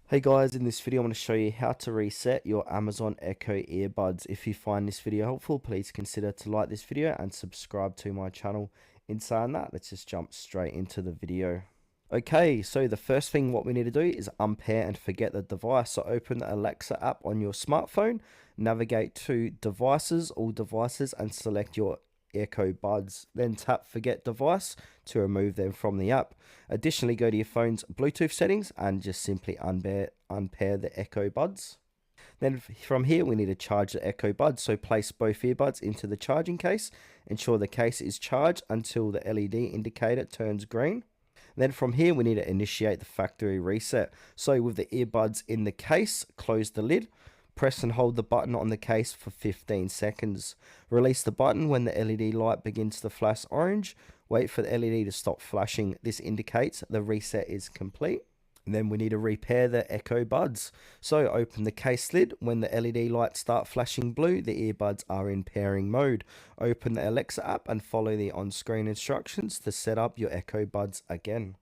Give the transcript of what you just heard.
Hey guys, in this video I'm going to show you how to reset your Amazon Echo earbuds. If you find this video helpful, please consider to like this video and subscribe to my channel. In saying that, let's just jump straight into the video. Okay, so the first thing what we need to do is unpair and forget the device. So open the Alexa app on your smartphone, navigate to devices, all devices, and select your Echo Buds. Then tap forget device to remove them from the app. Additionally, go to your phone's Bluetooth settings and just simply unpair the Echo Buds. Then from here, we need to charge the Echo Buds. So place both earbuds into the charging case. Ensure the case is charged until the LED indicator turns green. Then from here, we need to initiate the factory reset. So with the earbuds in the case, close the lid. Press and hold the button on the case for 15 seconds. Release the button when the LED light begins to flash orange. Wait for the LED to stop flashing. This indicates the reset is complete. And then we need to repair the Echo Buds. So open the case lid. When the LED lights start flashing blue, the earbuds are in pairing mode. Open the Alexa app and follow the on-screen instructions to set up your Echo Buds again.